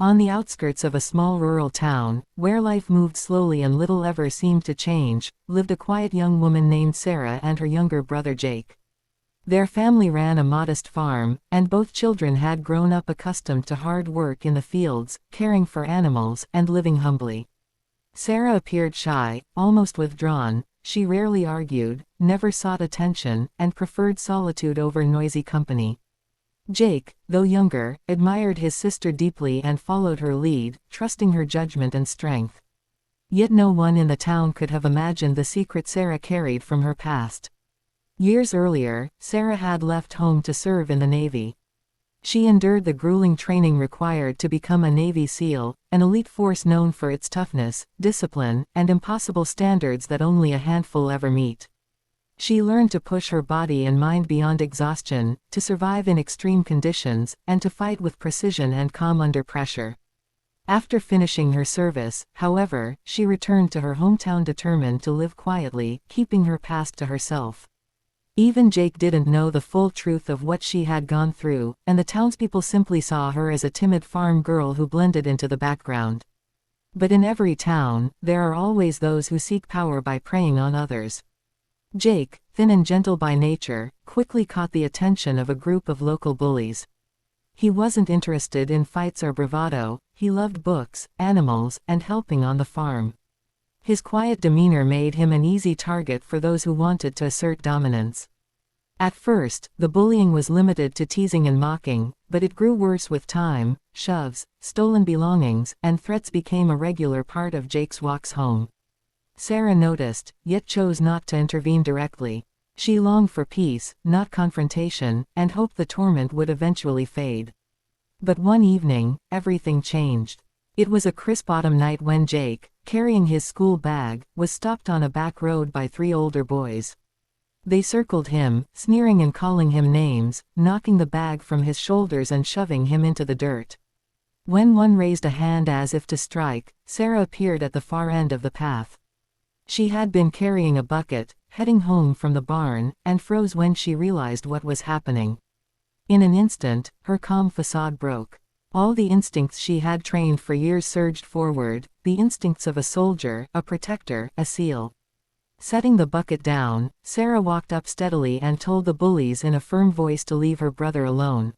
On the outskirts of a small rural town, where life moved slowly and little ever seemed to change, lived a quiet young woman named Sarah and her younger brother Jake. Their family ran a modest farm, and both children had grown up accustomed to hard work in the fields, caring for animals, and living humbly. Sarah appeared shy, almost withdrawn. She rarely argued, never sought attention, and preferred solitude over noisy company. Jake, though younger, admired his sister deeply and followed her lead, trusting her judgment and strength. Yet no one in the town could have imagined the secret Sarah carried from her past. Years earlier, Sarah had left home to serve in the Navy. She endured the grueling training required to become a Navy SEAL, an elite force known for its toughness, discipline, and impossible standards that only a handful ever meet. She learned to push her body and mind beyond exhaustion, to survive in extreme conditions, and to fight with precision and calm under pressure. After finishing her service, however, she returned to her hometown determined to live quietly, keeping her past to herself. Even Jake didn't know the full truth of what she had gone through, and the townspeople simply saw her as a timid farm girl who blended into the background. But in every town, there are always those who seek power by preying on others. Jake, thin and gentle by nature, quickly caught the attention of a group of local bullies. He wasn't interested in fights or bravado. He loved books, animals, and helping on the farm. His quiet demeanor made him an easy target for those who wanted to assert dominance. At first, the bullying was limited to teasing and mocking, but it grew worse with time. Shoves, stolen belongings, and threats became a regular part of Jake's walks home. Sarah noticed, yet chose not to intervene directly. She longed for peace, not confrontation, and hoped the torment would eventually fade. But one evening, everything changed. It was a crisp autumn night when Jake, carrying his school bag, was stopped on a back road by three older boys. They circled him, sneering and calling him names, knocking the bag from his shoulders and shoving him into the dirt. When one raised a hand as if to strike, Sarah appeared at the far end of the path. She had been carrying a bucket, heading home from the barn, and froze when she realized what was happening. In an instant, her calm facade broke. All the instincts she had trained for years surged forward, the instincts of a soldier, a protector, a SEAL. Setting the bucket down, Sarah walked up steadily and told the bullies in a firm voice to leave her brother alone.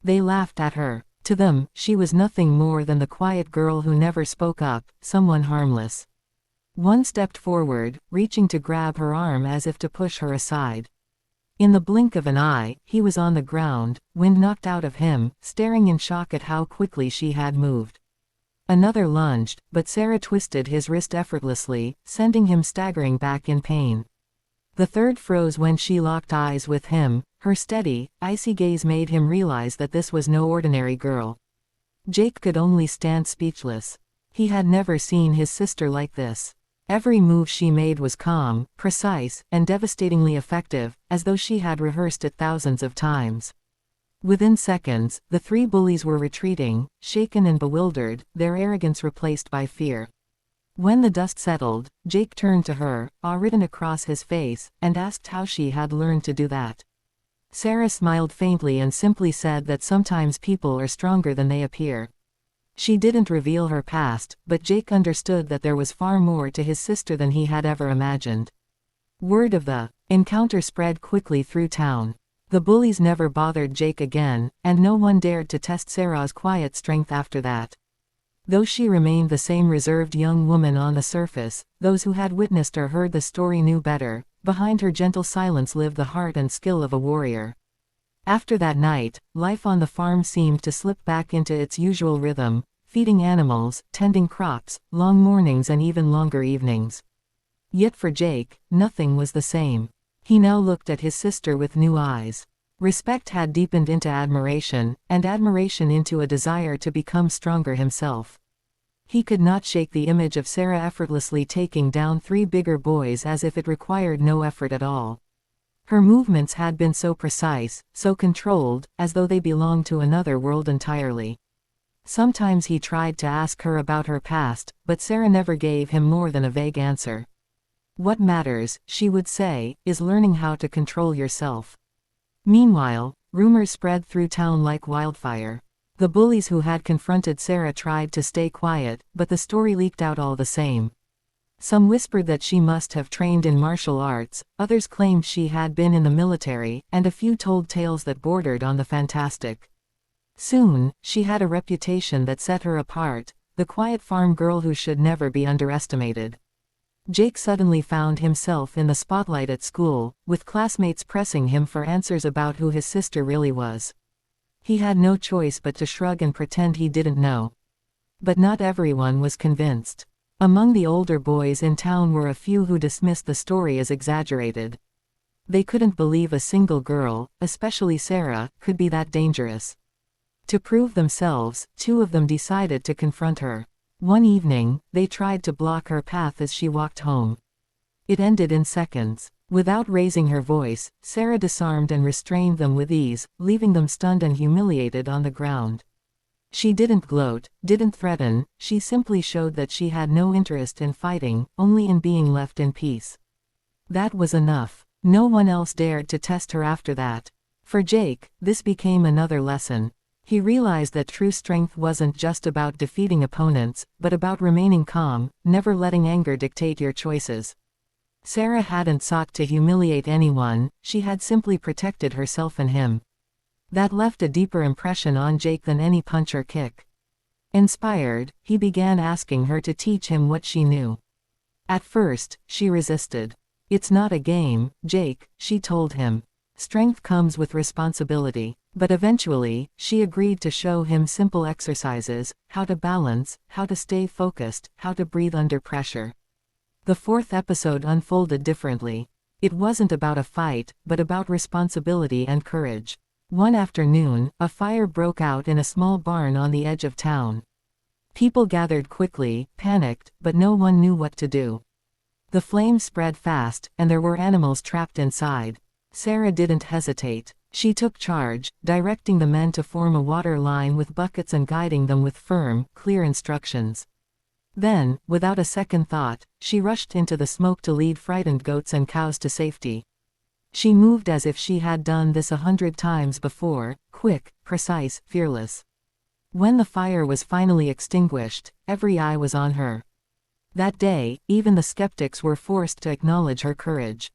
They laughed at her. To them, she was nothing more than the quiet girl who never spoke up, someone harmless. One stepped forward, reaching to grab her arm as if to push her aside. In the blink of an eye, he was on the ground, wind knocked out of him, staring in shock at how quickly she had moved. Another lunged, but Sarah twisted his wrist effortlessly, sending him staggering back in pain. The third froze when she locked eyes with him. Her steady, icy gaze made him realize that this was no ordinary girl. Jake could only stand speechless. He had never seen his sister like this. Every move she made was calm, precise, and devastatingly effective, as though she had rehearsed it thousands of times. Within seconds, the three bullies were retreating, shaken and bewildered, their arrogance replaced by fear. When the dust settled, Jake turned to her, awe written across his face, and asked how she had learned to do that. Sarah smiled faintly and simply said that sometimes people are stronger than they appear. She didn't reveal her past, but Jake understood that there was far more to his sister than he had ever imagined. Word of the encounter spread quickly through town. The bullies never bothered Jake again, and no one dared to test Sarah's quiet strength after that. Though she remained the same reserved young woman on the surface, those who had witnessed or heard the story knew better. Behind her gentle silence lived the heart and skill of a warrior. After that night, life on the farm seemed to slip back into its usual rhythm, feeding animals, tending crops, long mornings and even longer evenings. Yet for Jake, nothing was the same. He now looked at his sister with new eyes. Respect had deepened into admiration, and admiration into a desire to become stronger himself. He could not shake the image of Sarah effortlessly taking down three bigger boys as if it required no effort at all. Her movements had been so precise, so controlled, as though they belonged to another world entirely. Sometimes he tried to ask her about her past, but Sarah never gave him more than a vague answer. What matters, she would say, is learning how to control yourself. Meanwhile, rumors spread through town like wildfire. The bullies who had confronted Sarah tried to stay quiet, but the story leaked out all the same. Some whispered that she must have trained in martial arts, others claimed she had been in the military, and a few told tales that bordered on the fantastic. Soon, she had a reputation that set her apart, the quiet farm girl who should never be underestimated. Jake suddenly found himself in the spotlight at school, with classmates pressing him for answers about who his sister really was. He had no choice but to shrug and pretend he didn't know. But not everyone was convinced. Among the older boys in town were a few who dismissed the story as exaggerated. They couldn't believe a single girl, especially Sarah, could be that dangerous. To prove themselves, two of them decided to confront her. One evening, they tried to block her path as she walked home. It ended in seconds. Without raising her voice, Sarah disarmed and restrained them with ease, leaving them stunned and humiliated on the ground. She didn't gloat, didn't threaten, she simply showed that she had no interest in fighting, only in being left in peace. That was enough. No one else dared to test her after that. For Jake, this became another lesson. He realized that true strength wasn't just about defeating opponents, but about remaining calm, never letting anger dictate your choices. Sarah hadn't sought to humiliate anyone, she had simply protected herself and him. That left a deeper impression on Jake than any punch or kick. Inspired, he began asking her to teach him what she knew. At first, she resisted. "It's not a game, Jake," she told him. "Strength comes with responsibility." But eventually, she agreed to show him simple exercises, how to balance, how to stay focused, how to breathe under pressure. The fourth episode unfolded differently. It wasn't about a fight, but about responsibility and courage. One afternoon, a fire broke out in a small barn on the edge of town. People gathered quickly, panicked, but no one knew what to do. The flames spread fast, and there were animals trapped inside. Sarah didn't hesitate. She took charge, directing the men to form a water line with buckets and guiding them with firm, clear instructions. Then, without a second thought, she rushed into the smoke to lead frightened goats and cows to safety. She moved as if she had done this 100 times before, quick, precise, fearless. When the fire was finally extinguished, every eye was on her. That day, even the skeptics were forced to acknowledge her courage.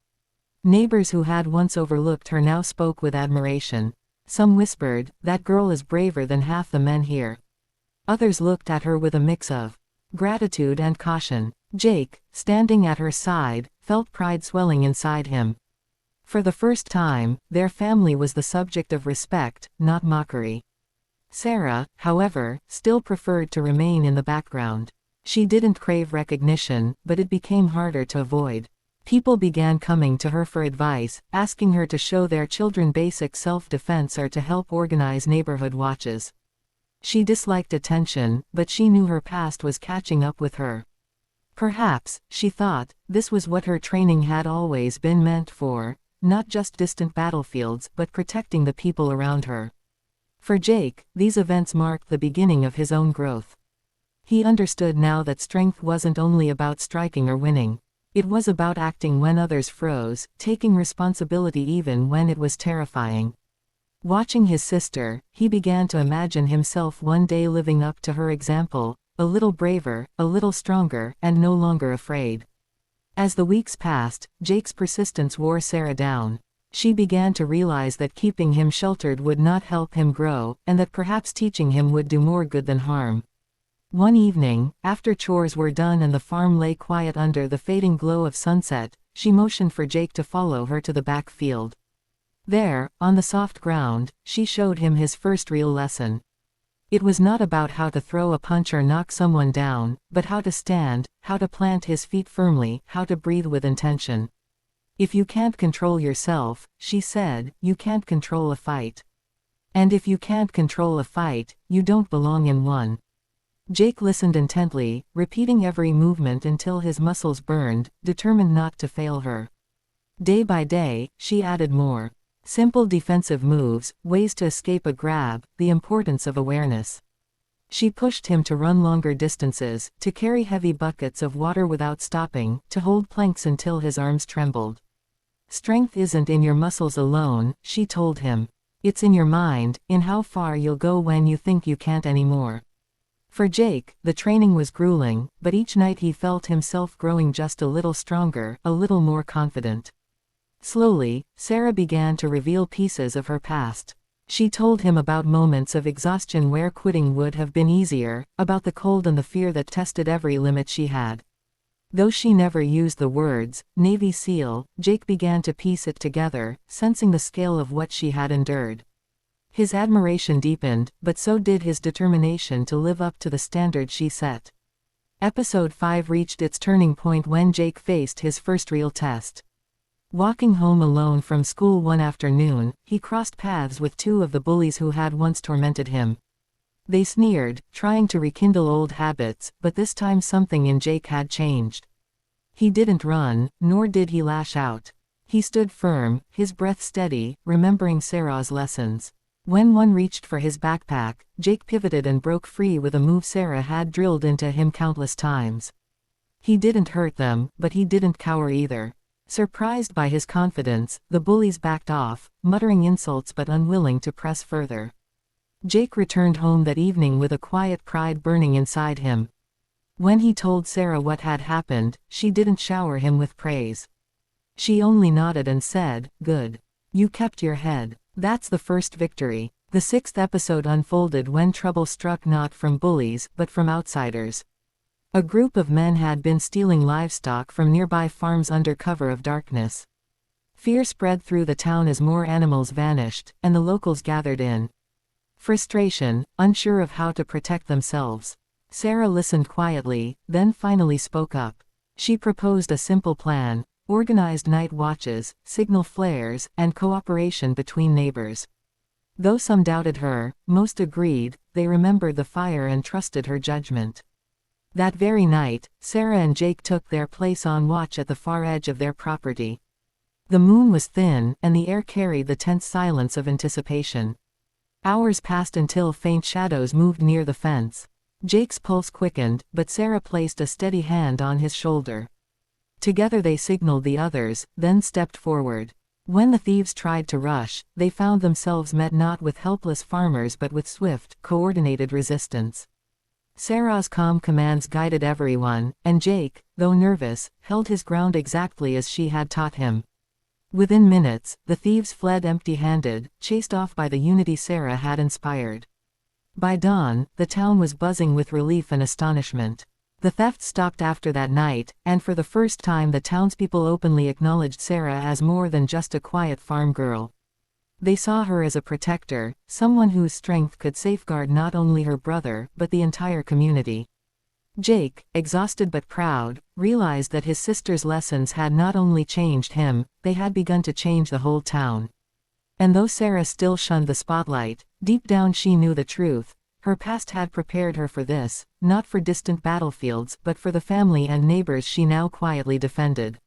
Neighbors who had once overlooked her now spoke with admiration. Some whispered, "That girl is braver than half the men here." Others looked at her with a mix of gratitude and caution. Jake, standing at her side, felt pride swelling inside him. For the first time, their family was the subject of respect, not mockery. Sarah, however, still preferred to remain in the background. She didn't crave recognition, but it became harder to avoid. People began coming to her for advice, asking her to show their children basic self-defense or to help organize neighborhood watches. She disliked attention, but she knew her past was catching up with her. Perhaps, she thought, this was what her training had always been meant for, not just distant battlefields but protecting the people around her. For Jake, these events marked the beginning of his own growth. He understood now that strength wasn't only about striking or winning. It was about acting when others froze, taking responsibility even when it was terrifying. Watching his sister, he began to imagine himself one day living up to her example, a little braver, a little stronger, and no longer afraid. As the weeks passed, Jake's persistence wore Sarah down. She began to realize that keeping him sheltered would not help him grow, and that perhaps teaching him would do more good than harm. One evening, after chores were done and the farm lay quiet under the fading glow of sunset, she motioned for Jake to follow her to the back field. There, on the soft ground, she showed him his first real lesson. It was not about how to throw a punch or knock someone down, but how to stand, how to plant his feet firmly, how to breathe with intention. "If you can't control yourself," she said, "you can't control a fight. And if you can't control a fight, you don't belong in one." Jake listened intently, repeating every movement until his muscles burned, determined not to fail her. Day by day, she added more. Simple defensive moves, ways to escape a grab, the importance of awareness. She pushed him to run longer distances, to carry heavy buckets of water without stopping, to hold planks until his arms trembled. "Strength isn't in your muscles alone," she told him. It's in your mind, in how far you'll go when you think you can't anymore. For Jake, the training was grueling, but each night he felt himself growing just a little stronger, a little more confident. Slowly, Sarah began to reveal pieces of her past. She told him about moments of exhaustion where quitting would have been easier, about the cold and the fear that tested every limit she had. Though she never used the words, Navy SEAL, Jake began to piece it together, sensing the scale of what she had endured. His admiration deepened, but so did his determination to live up to the standard she set. Episode 5 reached its turning point when Jake faced his first real test. Walking home alone from school one afternoon, he crossed paths with two of the bullies who had once tormented him. They sneered, trying to rekindle old habits, but this time something in Jake had changed. He didn't run, nor did he lash out. He stood firm, his breath steady, remembering Sarah's lessons. When one reached for his backpack, Jake pivoted and broke free with a move Sarah had drilled into him countless times. He didn't hurt them, but he didn't cower either. Surprised by his confidence, the bullies backed off, muttering insults but unwilling to press further. Jake returned home that evening with a quiet pride burning inside him. When he told Sarah what had happened, she didn't shower him with praise. She only nodded and said, "Good. You kept your head." That's the first victory. The 6th episode unfolded when trouble struck not from bullies, but from outsiders. A group of men had been stealing livestock from nearby farms under cover of darkness. Fear spread through the town as more animals vanished, and the locals gathered in frustration, unsure of how to protect themselves. Sarah listened quietly, then finally spoke up. She proposed a simple plan: organized night watches, signal flares, and cooperation between neighbors. Though some doubted her, most agreed. They remembered the fire and trusted her judgment. That very night, Sarah and Jake took their place on watch at the far edge of their property. The moon was thin, and the air carried the tense silence of anticipation. Hours passed until faint shadows moved near the fence. Jake's pulse quickened, but Sarah placed a steady hand on his shoulder. Together they signaled the others, then stepped forward. When the thieves tried to rush, they found themselves met not with helpless farmers but with swift, coordinated resistance. Sarah's calm commands guided everyone, and Jake, though nervous, held his ground exactly as she had taught him. Within minutes, the thieves fled empty-handed, chased off by the unity Sarah had inspired. By dawn, the town was buzzing with relief and astonishment. The theft stopped after that night, and for the first time the townspeople openly acknowledged Sarah as more than just a quiet farm girl. They saw her as a protector, someone whose strength could safeguard not only her brother, but the entire community. Jake, exhausted but proud, realized that his sister's lessons had not only changed him, they had begun to change the whole town. And though Sarah still shunned the spotlight, deep down she knew the truth. Her past had prepared her for this, not for distant battlefields but for the family and neighbors she now quietly defended.